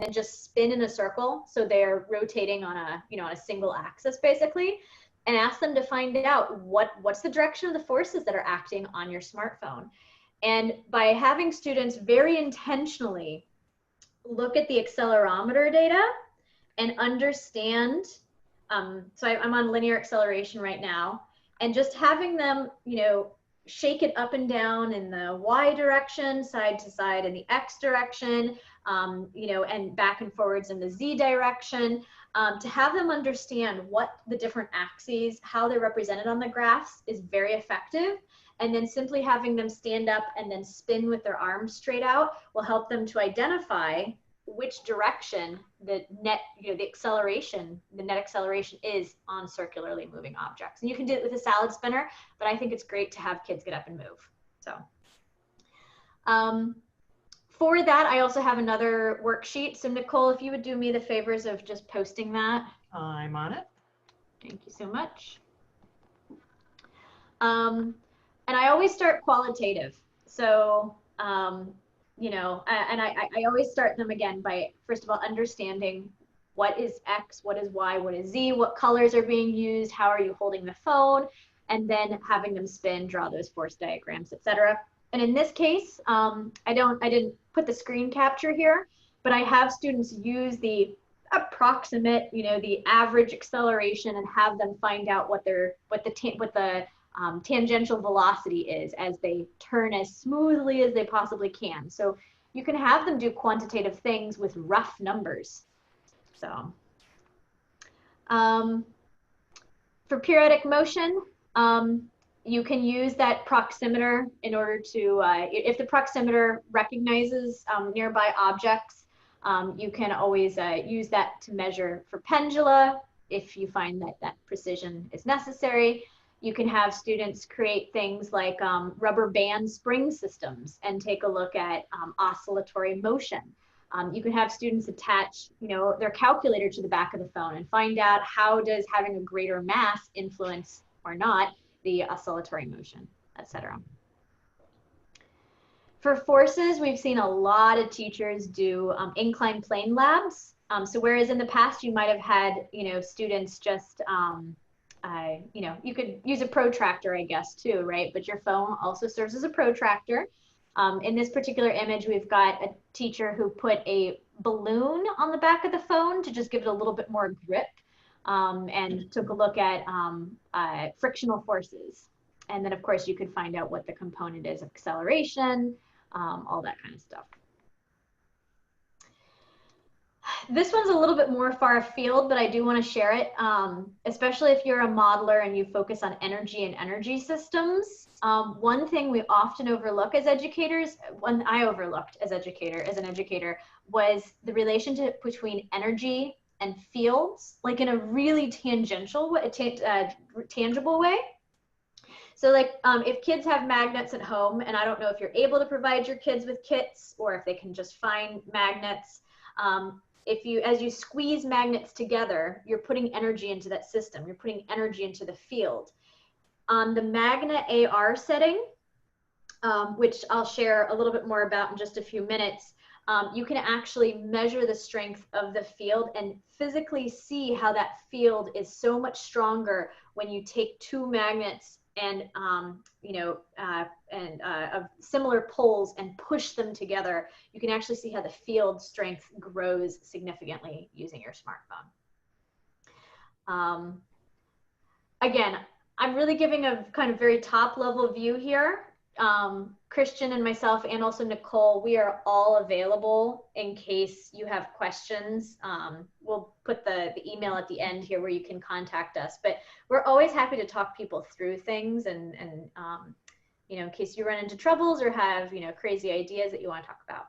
and just spin in a circle. So they're rotating on a, on a single axis basically, and ask them to find out what's the direction of the forces that are acting on your smartphone. And by having students very intentionally look at the accelerometer data and understand, so I'm on linear acceleration right now, and just having them, shake it up and down in the Y direction, side to side in the X direction, and back and forwards in the Z direction, to have them understand what the different axes, how they're represented on the graphs is very effective. And then simply having them stand up and then spin with their arms straight out will help them to identify which direction the net acceleration is on circularly moving objects. And you can do it with a salad spinner, but I think it's great to have kids get up and move. So for that, I also have another worksheet. So Nicole, if you would do me the favors of just posting that. I'm on it. Thank you so much. And I always start qualitative. So and I always start them again by, first of all, understanding what is X, what is Y, what is Z, what colors are being used, how are you holding the phone, and then having them spin, draw those force diagrams, etc. And in this case, I didn't put the screen capture here, but I have students use the approximate, the average acceleration, and have them find out what the tangential velocity is as they turn as smoothly as they possibly can. So you can have them do quantitative things with rough numbers. So for periodic motion, you can use that proximeter in order to, if the proximeter recognizes nearby objects, you can always use that to measure for pendula if you find that precision is necessary. You can have students create things like rubber band spring systems and take a look at oscillatory motion. You can have students attach, their calculator to the back of the phone and find out how does having a greater mass influence or not the oscillatory motion, etc. For forces, we've seen a lot of teachers do inclined plane labs. So whereas in the past you might have had, students just you could use a protractor, I guess, too, right? But your phone also serves as a protractor. In this particular image, we've got a teacher who put a balloon on the back of the phone to just give it a little bit more grip, and took a look at frictional forces. And then, of course, you could find out what the component is of acceleration, all that kind of stuff. This one's a little bit more far afield, but I do want to share it, especially if you're a modeler and you focus on energy and energy systems. One thing we often overlook as educators, one I overlooked as an educator, was the relationship between energy and fields, like in a really tangible way. So like if kids have magnets at home, and I don't know if you're able to provide your kids with kits or if they can just find magnets, as you squeeze magnets together, you're putting energy into that system. You're putting energy into the field. On the magnet AR setting, which I'll share a little bit more about in just a few minutes, you can actually measure the strength of the field and physically see how that field is so much stronger when you take two magnets and of similar poles and push them together. You can actually see how the field strength grows significantly using your smartphone. Again, I'm really giving a kind of very top level view here. Christian and myself, and also Nicole, we are all available in case you have questions. We'll put the email at the end here where you can contact us, but we're always happy to talk people through things and in case you run into troubles or have, crazy ideas that you want to talk about.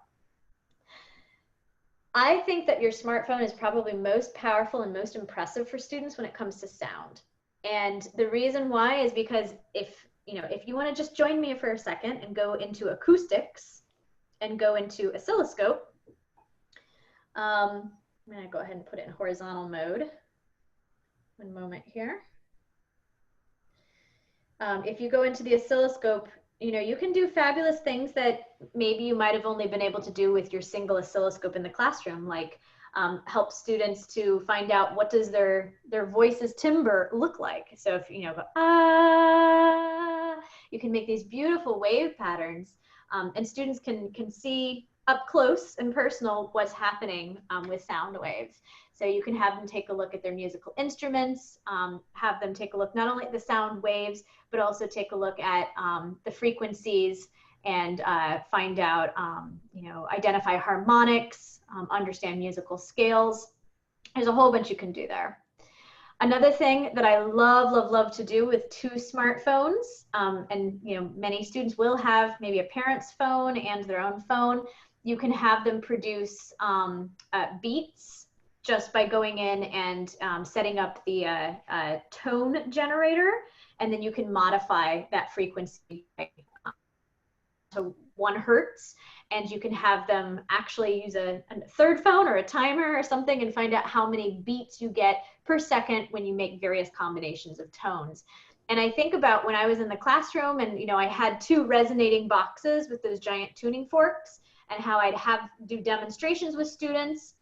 I think that your smartphone is probably most powerful and most impressive for students when it comes to sound. And the reason why is because if you want to just join me for a second and go into acoustics and go into oscilloscope, I'm going to go ahead and put it in horizontal mode. One moment here. If you go into the oscilloscope, you know, you can do fabulous things that maybe you might have only been able to do with your single oscilloscope in the classroom, like help students to find out what does their voice's timbre look like. So if you know, go, ah, you can make these beautiful wave patterns, and students can see up close and personal what's happening with sound waves. So you can have them take a look at their musical instruments, have them take a look not only at the sound waves, but also take a look at the frequencies and find out, you know, identify harmonics, understand musical scales. There's a whole bunch you can do there. Another thing that I love to do with two smartphones, and you know, many students will have maybe a parent's phone and their own phone. You can have them produce beats just by going in and setting up the tone generator, and then you can modify that frequency to 1 hertz, and you can have them actually use a third phone or a timer or something and find out how many beats you get per second when you make various combinations of tones. And I think about when I was in the classroom and, you know, I had 2 resonating boxes with those giant tuning forks, and how I'd do demonstrations with students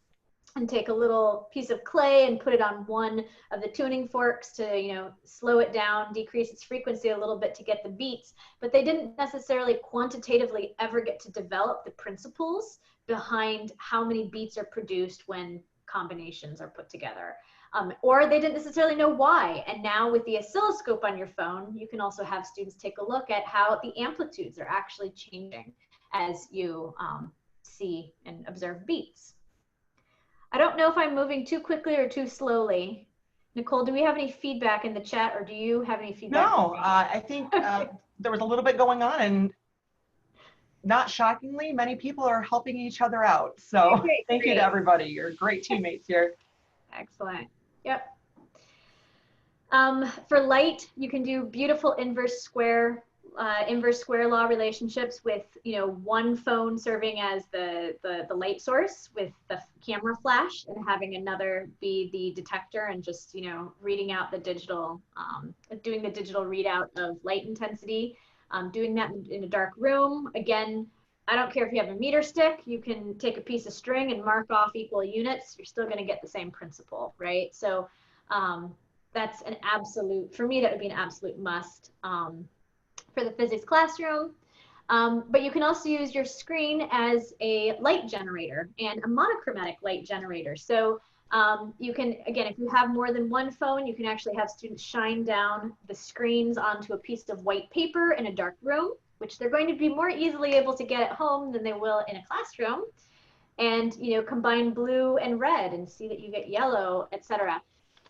and take a little piece of clay and put it on one of the tuning forks to, you know, slow it down, decrease its frequency a little bit to get the beats, but they didn't necessarily quantitatively ever get to develop the principles behind how many beats are produced when combinations are put together. Or they didn't necessarily know why. And now with the oscilloscope on your phone, you can also have students take a look at how the amplitudes are actually changing as you see and observe beats. I don't know if I'm moving too quickly or too slowly. Nicole, do we have any feedback in the chat, or do you have any feedback? No, I think there was a little bit going on, and not shockingly, many people are helping each other out. So thank you to everybody. You're great teammates here. Excellent. Yep. For light, you can do beautiful inverse square law relationships with, you know, one phone serving as the light source with the camera flash, and having another be the detector and just, you know, reading out the digital, doing the digital readout of light intensity, doing that in a dark room. Again, I don't care if you have a meter stick, you can take a piece of string and mark off equal units, you're still going to get the same principle, right? So that's an absolute, for me, that would be an absolute must for the physics classroom. But you can also use your screen as a light generator and a monochromatic light generator. So you can, again, if you have more than one phone, you can actually have students shine down the screens onto a piece of white paper in a dark room, which they're going to be more easily able to get at home than they will in a classroom. And, you know, combine blue and red and see that you get yellow, etc.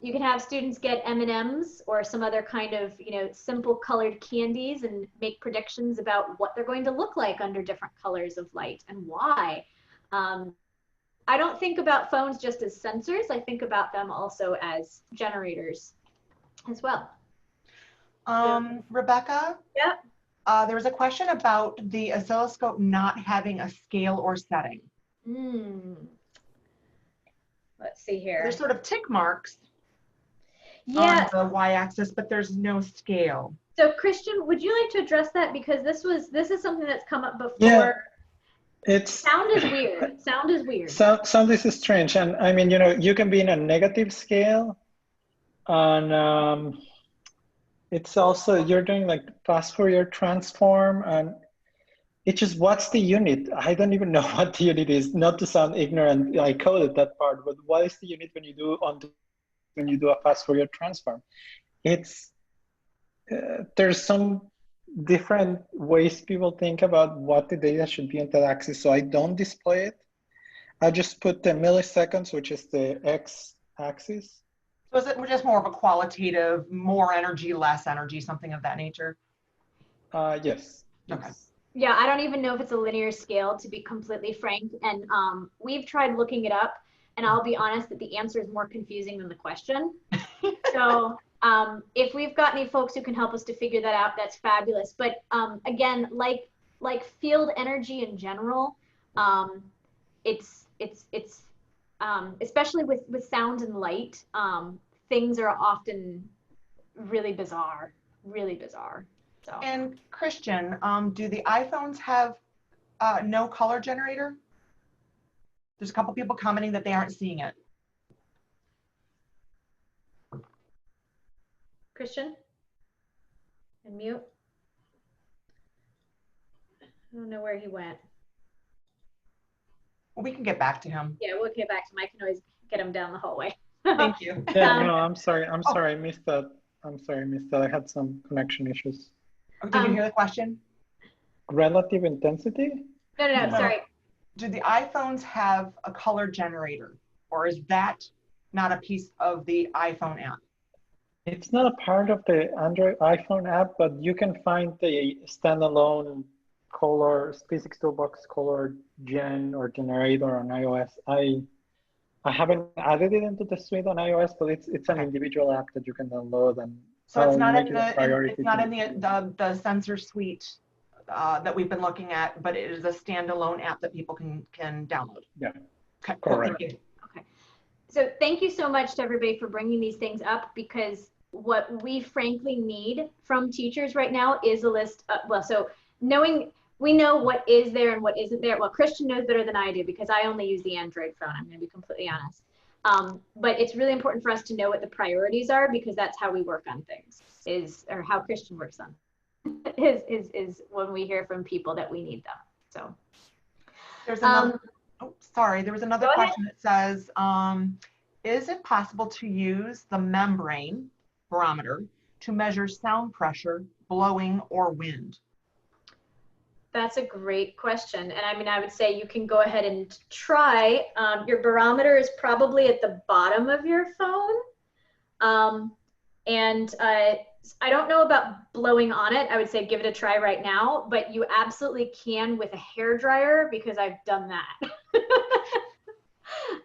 You can have students get M&Ms or some other kind of, you know, simple colored candies and make predictions about what they're going to look like under different colors of light and why. I don't think about phones just as sensors. I think about them also as generators as well. Rebecca? Yep. There was a question about the oscilloscope not having a scale or setting. Let's see here. There's sort of tick marks. Yeah. On the y-axis, but there's no scale. So Christian, would you like to address that? Because this is something that's come up before. Yeah, it's sound is weird. Sound is weird. Sound is strange, and I mean, you know, you can be in a negative scale, and it's also, you're doing like fast Fourier transform, and it's just, what's the unit? I don't even know what the unit is. Not to sound ignorant, I coded that part, but what is the unit when you do when you do a fast Fourier transform? It's there's some different ways people think about what the data should be on that axis, so I don't display it. I just put the milliseconds, which is the x-axis. So is it just more of a qualitative, more energy, less energy, something of that nature? Yes. Okay. Yeah, I don't even know if it's a linear scale, to be completely frank, and we've tried looking it up, and I'll be honest that the answer is more confusing than the question. So if we've got any folks who can help us to figure that out, that's fabulous. But again, like field energy in general, it's especially with sound and light, things are often really bizarre, really bizarre. So. And Christian, do the iPhones have no color generator? There's a couple people commenting that they aren't seeing it. Christian? And mute. I don't know where he went. Well, we can get back to him. Yeah, we'll get back to him. I can always get him down the hallway. Thank you. Yeah, no, I'm sorry, I missed that. I'm sorry, I missed that. I had some connection issues. Oh, did you hear the question? Relative intensity? No, sorry. Do the iPhones have a color generator, or is that not a piece of the iPhone app? It's not a part of the Android iPhone app, but you can find the standalone color, Physics Toolbox color gen or generator on iOS. I haven't added it into the suite on iOS, but it's an individual app that you can download, and so it's not in the sensor suite that we've been looking at, but it is a standalone app that people can download. Yeah, okay, correct. Cool, okay, so thank you so much to everybody for bringing these things up, because what we frankly need from teachers right now is a list of, well, so we know what is there and what isn't there. Well, Christian knows better than I do, because I only use the Android phone. I'm going to be completely honest. But it's really important for us to know what the priorities are, because that's how we work on things, or how Christian works on is when we hear from people that we need them. So there's another, there was another question that says, is it possible to use the membrane barometer to measure sound pressure, blowing, or wind? That's a great question. And I mean, I would say you can go ahead and try. Your barometer is probably at the bottom of your phone. I don't know about blowing on it. I would say give it a try right now, but you absolutely can with a hair dryer, because I've done that.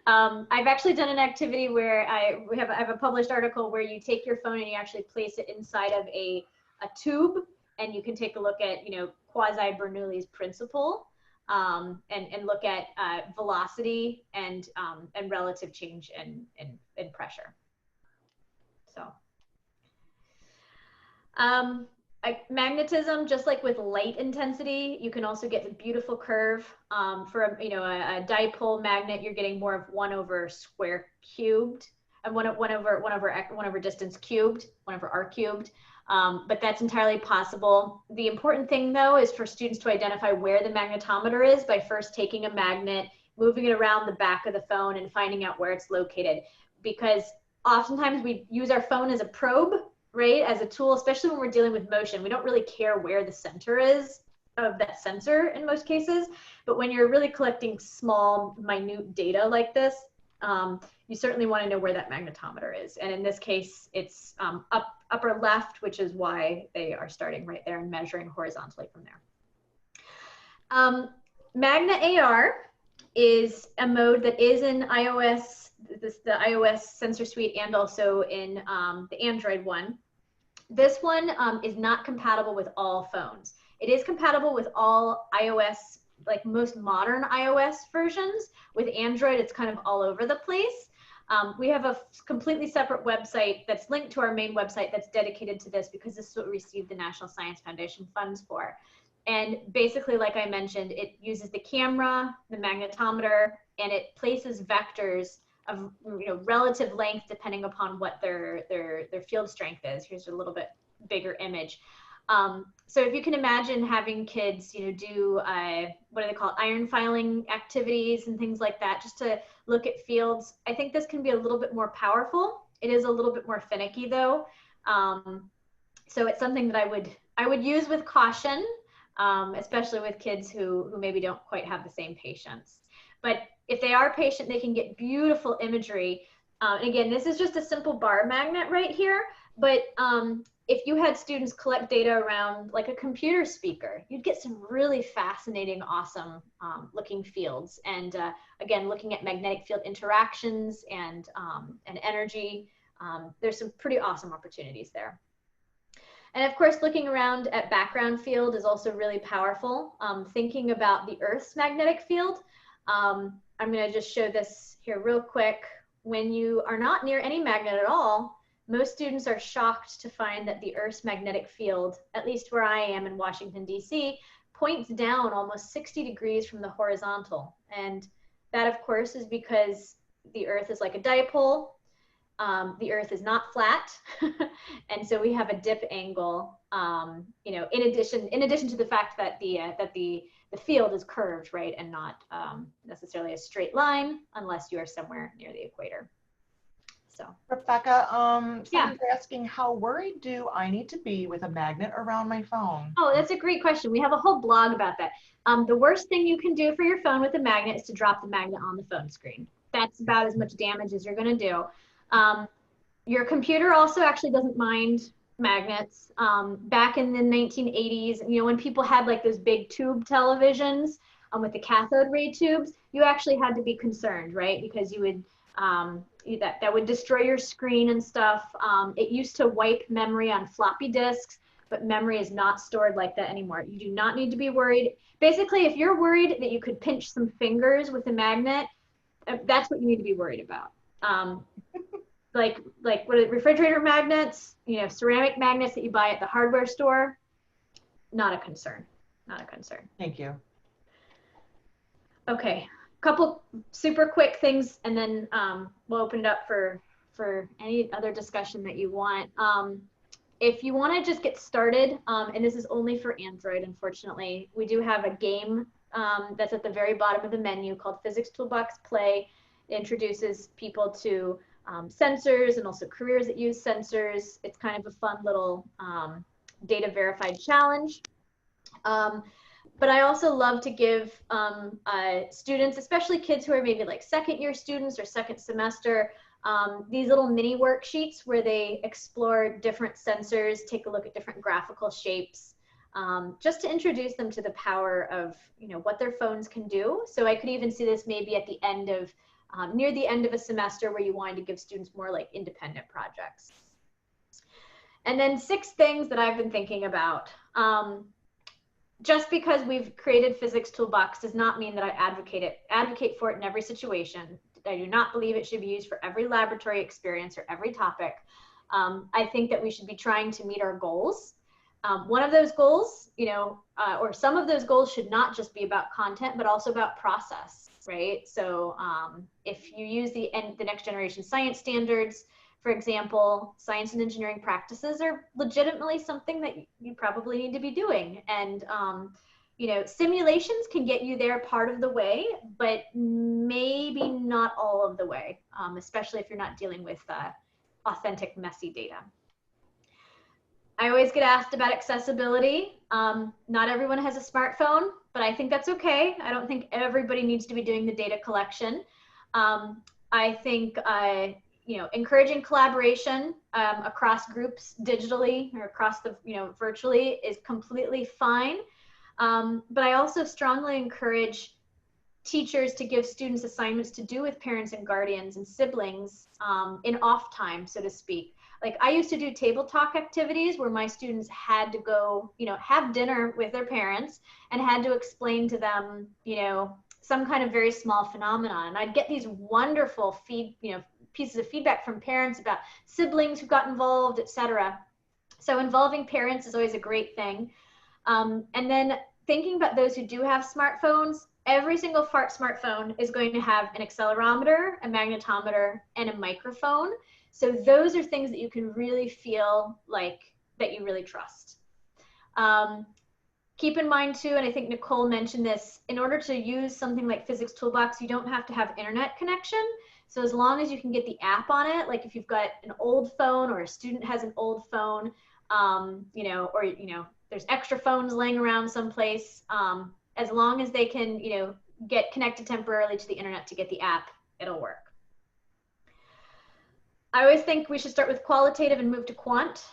I've actually done an activity where I have a published article where you take your phone and you actually place it inside of a tube, and you can take a look at, quasi-Bernoulli's principle, and look at velocity and relative change in pressure. So, magnetism, just like with light intensity, you can also get a beautiful curve. For a dipole magnet, you're getting more of 1 over square cubed, and 1 over distance cubed, 1 over r cubed. But that's entirely possible. The important thing, though, is for students to identify where the magnetometer is by first taking a magnet, moving it around the back of the phone, and finding out where it's located. Because oftentimes we use our phone as a probe, right, as a tool, especially when we're dealing with motion. We don't really care where the center is of that sensor in most cases. But when you're really collecting small, minute data like this, you certainly want to know where that magnetometer is. And in this case, it's upper left, which is why they are starting right there and measuring horizontally from there. Magna AR is a mode that is in iOS, the iOS sensor suite, and also in the Android one. This one is not compatible with all phones. It is compatible with all iOS, like most modern iOS versions. With Android, it's kind of all over the place. We have a completely separate website that's linked to our main website that's dedicated to this, because this is what we received the National Science Foundation funds for. And basically, like I mentioned, it uses the camera, the magnetometer, and it places vectors of relative length depending upon what their field strength is. Here's a little bit bigger image. So if you can imagine having kids, do what do they call it, iron filing activities and things like that, just to look at fields. I think this can be a little bit more powerful. It is a little bit more finicky, though. So it's something that I would use with caution, especially with kids who maybe don't quite have the same patience. But if they are patient, they can get beautiful imagery. And again, this is just a simple bar magnet right here, but if you had students collect data around like a computer speaker, you'd get some really fascinating, awesome looking fields. And again, looking at magnetic field interactions and energy, there's some pretty awesome opportunities there. And of course, looking around at background field is also really powerful. Thinking about the Earth's magnetic field, I'm going to just show this here real quick. When you are not near any magnet at all, most students are shocked to find that the Earth's magnetic field, at least where I am in Washington, D.C., points down almost 60 degrees from the horizontal. And that, of course, is because the Earth is like a dipole. The Earth is not flat. And so we have a dip angle, you know, in addition to the fact that the field is curved, right, and not necessarily a straight line unless you are somewhere near the equator. So, Rebecca, yeah. someone's asking, how worried do I need to be with a magnet around my phone? Oh, that's a great question. We have a whole blog about that. The worst thing you can do for your phone with a magnet is to drop the magnet on the phone screen. That's about as much damage as you're going to do. Your computer also actually doesn't mind magnets. Back in the 1980s, you know, when people had like those big tube televisions with the cathode ray tubes, you actually had to be concerned, right? Because you would that would destroy your screen and stuff. It used to wipe memory on floppy disks, but memory is not stored like that anymore. You do not need to be worried. Basically, if you're worried that you could pinch some fingers with a magnet, that's what you need to be worried about. Like what refrigerator magnets, you know, ceramic magnets that you buy at the hardware store, not a concern, not a concern. Thank you. Okay, couple super quick things, and then we'll open it up for any other discussion that you want. If you want to just get started, and this is only for Android, unfortunately, we do have a game that's at the very bottom of the menu called Physics Toolbox Play. It introduces people to sensors and also careers that use sensors. It's kind of a fun little data verified challenge. But I also love to give students, especially kids who are maybe like second year students or second semester, these little mini worksheets where they explore different sensors, take a look at different graphical shapes, just to introduce them to the power of, you know, what their phones can do. So I could even see this maybe at the end of, near the end of a semester where you wanted to give students more like independent projects. And then 6 things that I've been thinking about. Just because we've created Physics Toolbox does not mean that I advocate for it in every situation. I do not believe it should be used for every laboratory experience or every topic. I think that we should be trying to meet our goals. One of those goals, you know, or some of those goals should not just be about content, but also about process, right? So if you use the next generation science standards, for example, science and engineering practices are legitimately something that you probably need to be doing. And, you know, simulations can get you there part of the way, but maybe not all of the way, especially if you're not dealing with authentic, messy data. I always get asked about accessibility. Not everyone has a smartphone, but I think that's okay. I don't think everybody needs to be doing the data collection. I think, you know, encouraging collaboration across groups digitally or across the, you know, virtually is completely fine. But I also strongly encourage teachers to give students assignments to do with parents and guardians and siblings in off time, so to speak. Like I used to do table talk activities where my students had to go, you know, have dinner with their parents and had to explain to them, you know, some kind of very small phenomenon. And I'd get these wonderful pieces of feedback from parents about siblings who got involved, etc. So involving parents is always a great thing. And then thinking about those who do have smartphones, every single smartphone is going to have an accelerometer, a magnetometer, and a microphone. So those are things that you can really feel like that you really trust. Keep in mind too, and I think Nicole mentioned this, in order to use something like Physics Toolbox, you don't have to have internet connection. So as long as you can get the app on it, like if you've got an old phone or a student has an old phone, you know, or, you know, there's extra phones laying around someplace, as long as they can, you know, get connected temporarily to the internet to get the app, it'll work. I always think we should start with qualitative and move to quant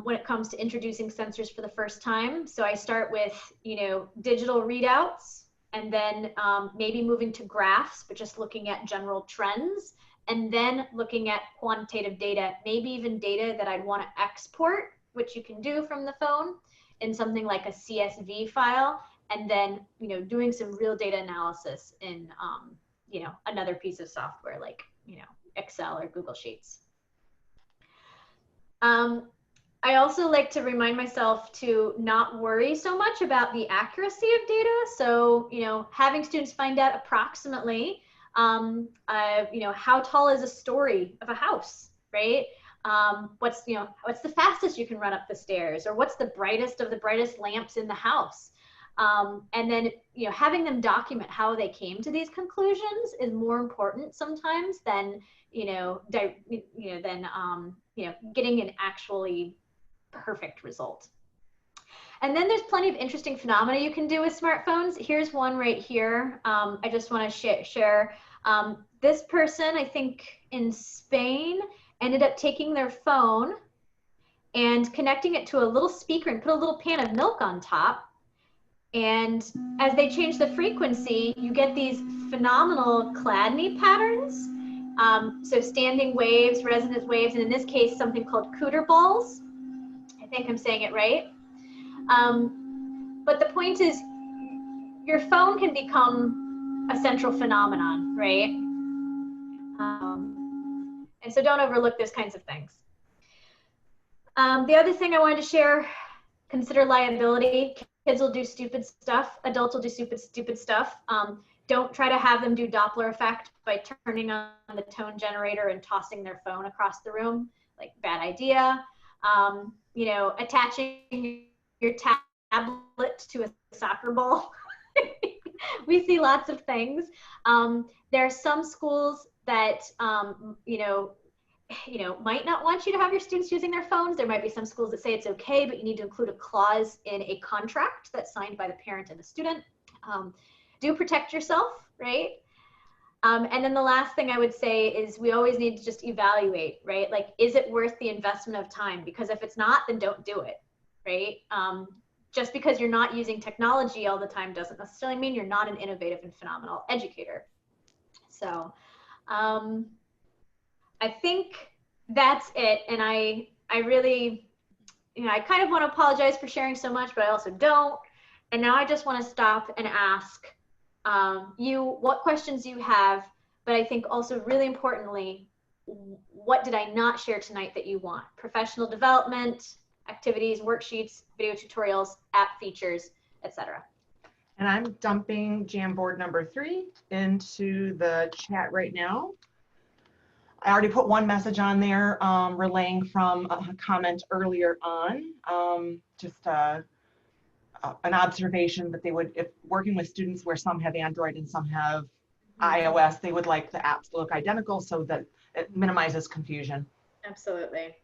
when it comes to introducing sensors for the first time. So I start with, you know, digital readouts, and then maybe moving to graphs, but just looking at general trends, and then looking at quantitative data, maybe even data that I'd want to export, which you can do from the phone in something like a CSV file, and then, you know, doing some real data analysis in, you know, another piece of software like, you know, Excel or Google Sheets. I also like to remind myself to not worry so much about the accuracy of data. So, having students find out approximately, how tall is a story of a house, right? What's the fastest you can run up the stairs, or what's the brightest of the brightest lamps in the house? And then, having them document how they came to these conclusions is more important sometimes than, getting an actually perfect result. And then there's plenty of interesting phenomena you can do with smartphones. Here's one right here. I just want to share. This person, I think in Spain, ended up taking their phone and connecting it to a little speaker and put a little pan of milk on top. And as they change the frequency, you get these phenomenal Chladni patterns. So standing waves, resonant waves, and in this case, something called cooter balls. I think I'm saying it right. But the point is, your phone can become a central phenomenon, right? And so don't overlook those kinds of things. The other thing I wanted to share, consider liability. Kids will do stupid stuff. Adults will do stupid stuff. Don't try to have them do Doppler effect by turning on the tone generator and tossing their phone across the room. Like, bad idea. Attaching your tablet to a soccer ball. We see lots of things. There are some schools that, might not want you to have your students using their phones. There might be some schools that say it's okay, but you need to include a clause in a contract that's signed by the parent and the student. Do protect yourself, right? And then the last thing I would say is we always need to just evaluate, right? Like, is it worth the investment of time? Because if it's not, then don't do it, right? Just because you're not using technology all the time doesn't necessarily mean you're not an innovative and phenomenal educator. So I think that's it. And I really, I kind of want to apologize for sharing so much, but I also don't. And now I just want to stop and ask you what questions you have, but I think also really importantly, what did I not share tonight that you want? Professional development, activities, worksheets, video tutorials, app features, etc. And I'm dumping Jamboard number 3 into the chat right now. I already put one message on there, relaying from a comment earlier on, just an observation that they would, if working with students where some have Android and some have iOS, they would like the apps to look identical so that it minimizes confusion. Absolutely.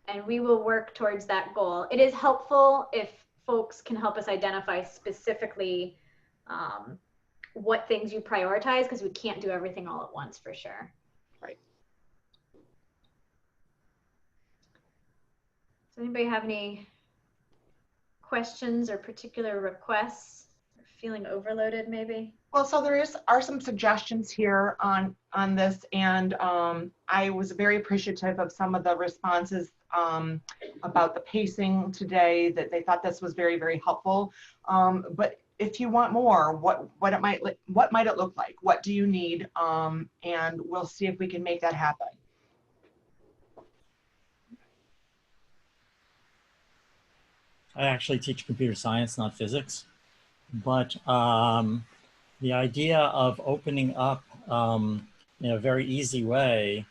And we will work towards that goal. It is helpful if folks can help us identify specifically what things you prioritize, because we can't do everything all at once for sure. Right. Does anybody have any questions or particular requests? Or feeling overloaded maybe? Well, so there are some suggestions here on this, and I was very appreciative of some of the responses about the pacing today, that they thought this was very, very helpful. But if you want more, what might it look like? What do you need? And we'll see if we can make that happen. I actually teach computer science, not physics, but the idea of opening up in a very easy way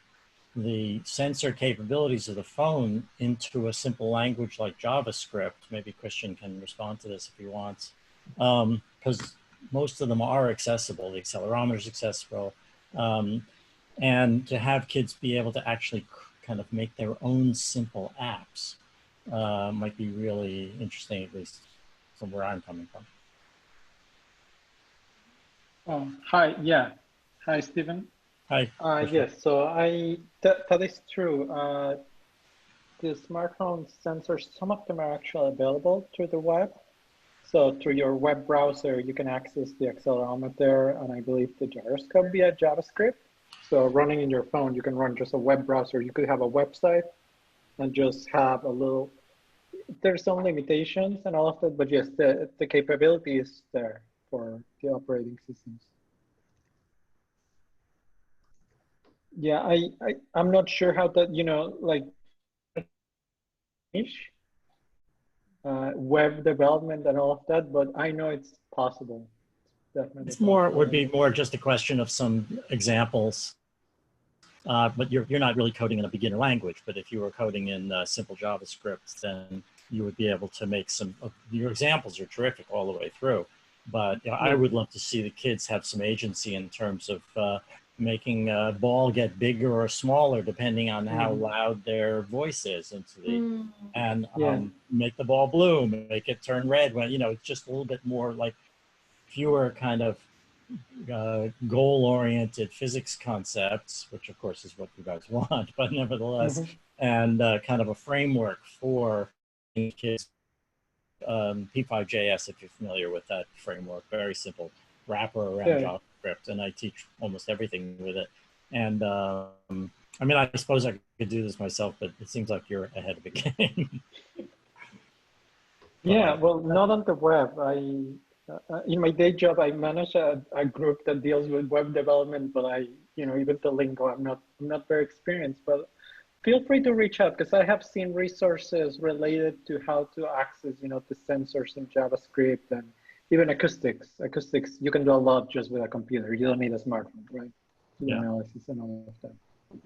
the sensor capabilities of the phone into a simple language like JavaScript. Maybe Christian can respond to this if he wants, because most of them are accessible. The accelerometer is accessible, and to have kids be able to actually kind of make their own simple apps might be really interesting, at least from where I'm coming from. Hi, yeah. Hi, Stephen. Hi. Yes, so that is true. The smartphone sensors, some of them are actually available through the web. So through your web browser, you can access the accelerometer and I believe the gyroscope via JavaScript. So running in your phone, you can run just a web browser. You could have a website and just have a little, there's some limitations and all of that, but yes, the capability is there for the operating systems. Yeah, I'm not sure how that, you know, like web development and all of that, but I know it's possible. It's definitely It's more, possible. would be more just a question of some examples. But you're not really coding in a beginner language. But if you were coding in simple JavaScript, then you would be able to make some. Your examples are terrific all the way through. But you know, I would love to see the kids have some agency in terms of making a ball get bigger or smaller depending on how loud their voice is into the, and make the ball blue, make it turn red. When, you know, it's just a little bit more like fewer kind of goal-oriented physics concepts, which of course is what you guys want, but nevertheless, and kind of a framework for kids. P5JS, if you're familiar with that framework, very simple wrapper around JavaScript, and I teach almost everything with it. And I mean, I suppose I could do this myself, but it seems like you're ahead of the game. Yeah, well, not on the web. In my day job, I manage a group that deals with web development, but you know, even the lingo, I'm not very experienced, but feel free to reach out because I have seen resources related to how to access, you know, the sensors in JavaScript and even acoustics. Acoustics, you can do a lot just with a computer. You don't need a smartphone, right? The analysis and all of that.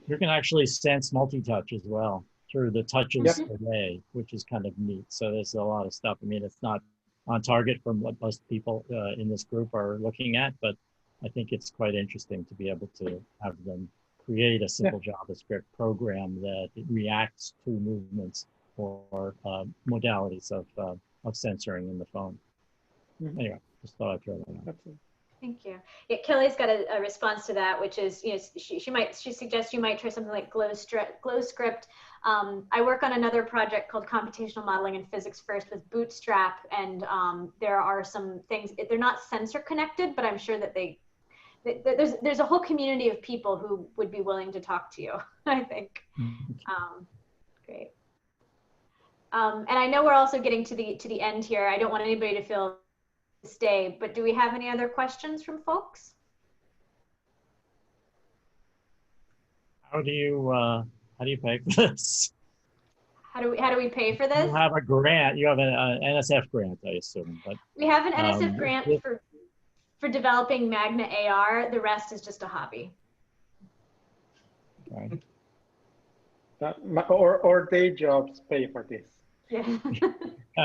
You can actually sense multi-touch as well through the touches array, which is kind of neat. So there's a lot of stuff. I mean, it's not on target from what most people in this group are looking at, but I think it's quite interesting to be able to have them create a simple JavaScript program that reacts to movements or modalities of censoring in the phone. Anyway, just thought I'd throw that out. Thank you. Yeah, Kelly's got a response to that, which is, you know, she suggests you might try something like GlowScript. I work on another project called Computational Modeling in Physics First with Bootstrap, and there are some things, they're not sensor connected, but I'm sure that there's a whole community of people who would be willing to talk to you, I think. Great. And I know we're also getting to the end here. I don't want anybody to feel stay, but do we have any other questions from folks? How do you pay for this? How do we pay for this? You have a grant. You have an NSF grant, I assume. But we have an NSF grant for developing Magna AR. The rest is just a hobby. Okay. Or day jobs pay for this. Yeah.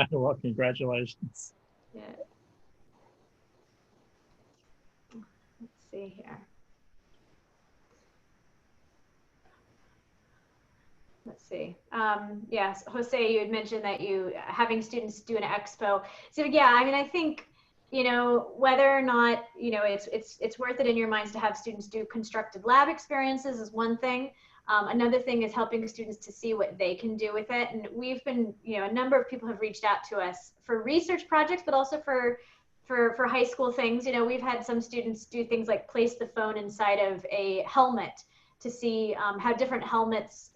Well, congratulations. Yeah. Let's see here. Let's see. Yes, Jose, you had mentioned that you having students do an expo. So yeah, I mean, I think, you know, whether or not, you know, it's worth it in your minds to have students do constructed lab experiences is one thing. Another thing is helping students to see what they can do with it. And we've been, you know, a number of people have reached out to us for research projects, but also for high school things. You know, we've had some students do things like place the phone inside of a helmet to see how different helmets,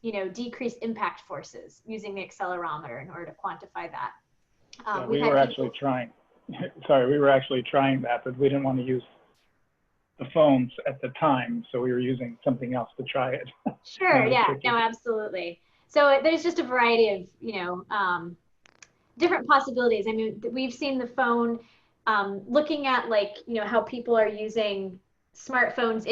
you know, decrease impact forces using the accelerometer in order to quantify that. We were actually trying, sorry, we were actually trying that, but we didn't want to use the phones at the time, so we were using something else to try it. Sure, yeah, no, absolutely. So there's just a variety of, you know, different possibilities. I mean, we've seen the phone looking at, like, you know, how people are using smartphones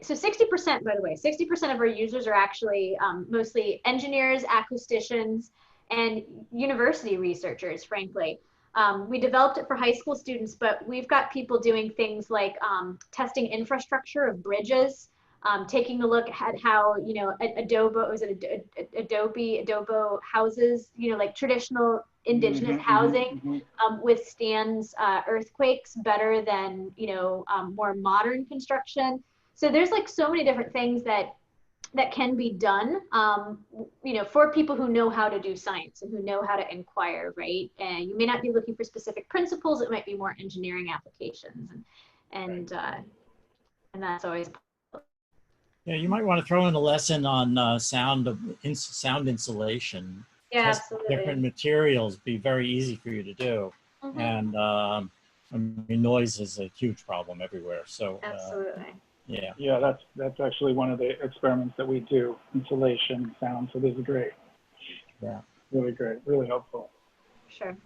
so 60%, by the way, 60% of our users are actually mostly engineers, acousticians, and university researchers, frankly. We developed it for high school students, but we've got people doing things like testing infrastructure of bridges, taking a look at how, you know, adobe houses, you know, like traditional indigenous housing withstands earthquakes better than, you know, more modern construction. So there's like so many different things that can be done, you know, for people who know how to do science and who know how to inquire, right? And you may not be looking for specific principles; it might be more engineering applications, and that's always. Yeah, you might want to throw in a lesson on sound insulation. Yeah, Test absolutely. different materials, be very easy for you to do. And I mean, noise is a huge problem everywhere. So absolutely. Yeah. Yeah, that's actually one of the experiments that we do, insulation, sound. So this is great. Yeah. Really great, really helpful. Sure.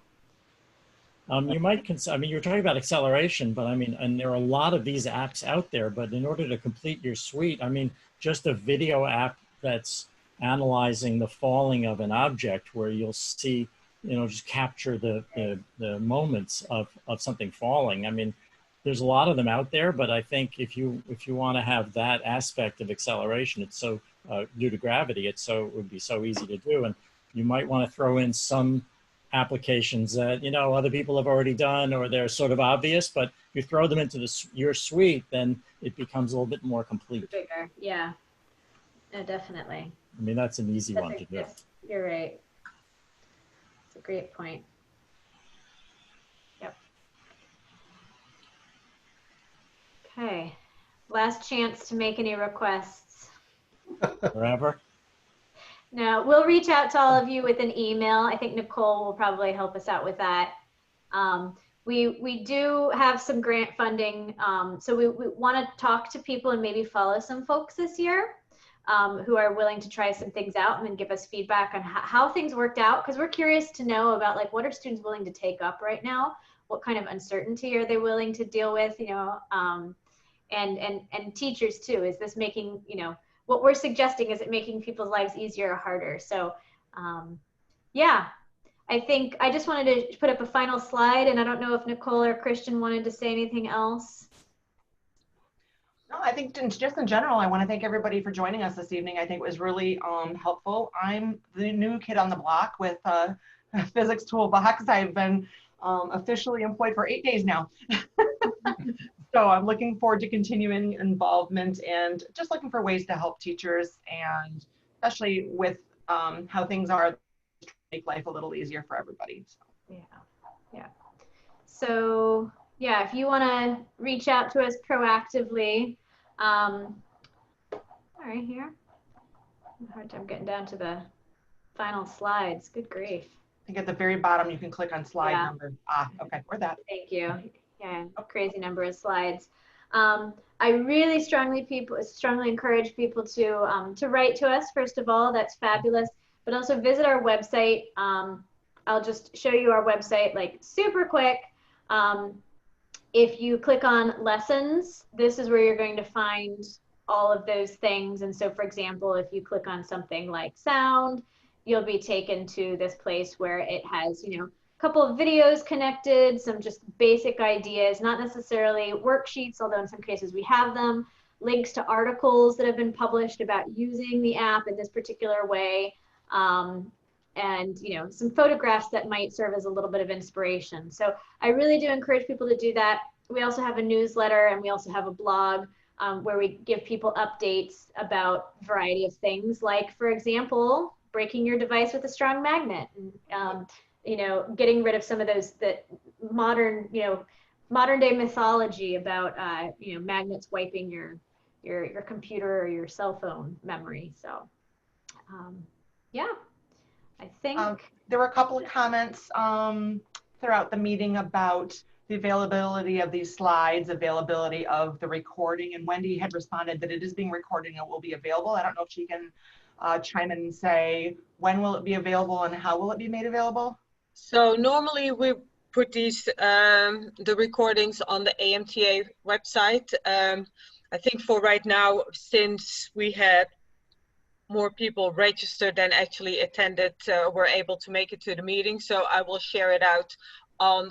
You might consider, I mean, you're talking about acceleration, but I mean, and there are a lot of these apps out there, but in order to complete your suite, I mean, just a video app that's analyzing the falling of an object where you'll see, you know, just capture the moments of something falling. I mean, there's a lot of them out there, but I think if you want to have that aspect of acceleration, it's so, due to gravity, it would be so easy to do. And you might want to throw in some applications that, you know, other people have already done, or they're sort of obvious, but you throw them into your suite, then it becomes a little bit more complete. Bigger, yeah. No, definitely. I mean, that's an easy one to do. You're right. It's a great point. Yep. Okay. Last chance to make any requests. Forever? No, we'll reach out to all of you with an email. I think Nicole will probably help us out with that. We do have some grant funding, so we want to talk to people and maybe follow some folks this year who are willing to try some things out and then give us feedback on how things worked out, because we're curious to know about, like, what are students willing to take up right now? What kind of uncertainty are they willing to deal with, you know, and teachers too. Is this making, you know, what we're suggesting, is it making people's lives easier or harder? So yeah, I think I just wanted to put up a final slide, and I don't know if Nicole or Christian wanted to say anything else. No, I think just in general, I want to thank everybody for joining us this evening. I think it was really helpful. I'm the new kid on the block with Physics Toolbox. I've been officially employed for 8 days now. So I'm looking forward to continuing involvement and just looking for ways to help teachers, and especially with how things are, to make life a little easier for everybody. So. Yeah. So yeah, if you want to reach out to us proactively, all right, here. I'm hard time getting down to the final slides. Good grief. I think at the very bottom you can click on slide number. Okay, or that. Thank you. Yeah, crazy number of slides. I really strongly encourage people to write to us. First of all, that's fabulous. But also visit our website. I'll just show you our website like super quick. If you click on lessons, this is where you're going to find all of those things. And so, for example, if you click on something like sound, you'll be taken to this place where it has, you know, couple of videos connected, some just basic ideas, not necessarily worksheets, although in some cases we have them, links to articles that have been published about using the app in this particular way, and, you know, some photographs that might serve as a little bit of inspiration. So I really do encourage people to do that. We also have a newsletter, and we also have a blog where we give people updates about a variety of things, like, for example, breaking your device with a strong magnet, and, you know, getting rid of some of those modern day mythology about, you know, magnets wiping your computer or your cell phone memory. So, yeah, I think there were a couple of comments throughout the meeting about the availability of these slides, availability of the recording, and Wendy had responded that it is being recorded and it will be available. I don't know if she can chime in and say when will it be available and how will it be made available? So normally we put these the recordings on the AMTA website. I think for right now, since we had more people registered than actually attended, were able to make it to the meeting. So I will share it out on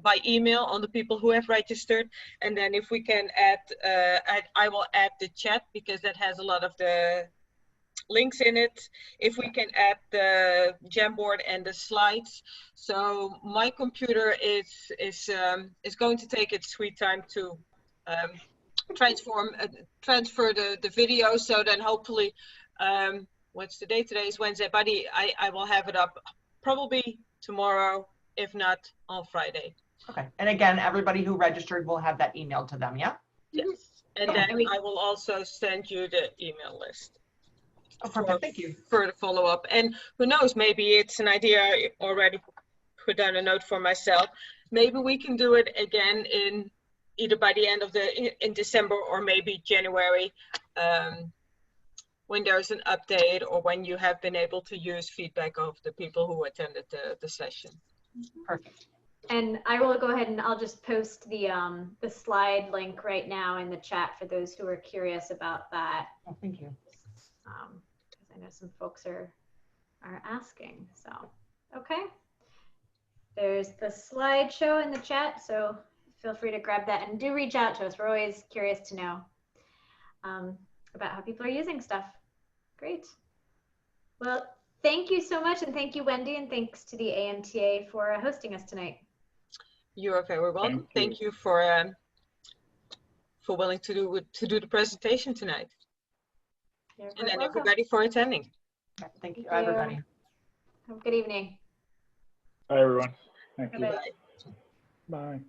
by email on the people who have registered. And then if we can add, I will add the chat, because that has a lot of the links in it. If we can add the Jamboard and the slides. So my computer is going to take its sweet time to transfer the video. So then hopefully, what's the date? Today is Wednesday. Buddy, I will have it up probably tomorrow, if not on Friday. Okay. And again, everybody who registered will have that emailed to them, yeah? Yes. And then I will also send you the email list. Oh, perfect. Thank you. For the follow-up. And who knows, maybe it's an idea I already put down a note for myself. Maybe we can do it again in either by the end of in December or maybe January, when there's an update or when you have been able to use feedback of the people who attended the session. Perfect. And I will go ahead and I'll just post the slide link right now in the chat for those who are curious about that. Oh, thank you. Because I know some folks are asking. So, okay. There's the slideshow in the chat, so feel free to grab that and do reach out to us. We're always curious to know about how people are using stuff. Great. Well, thank you so much, and thank you, Wendy, and thanks to the AMTA for hosting us tonight. You are very welcome. Thank you for willing to do the presentation tonight. And then everybody for attending. Thank you, everybody. Have a good evening. Bye, everyone. Thank you. Bye. Bye.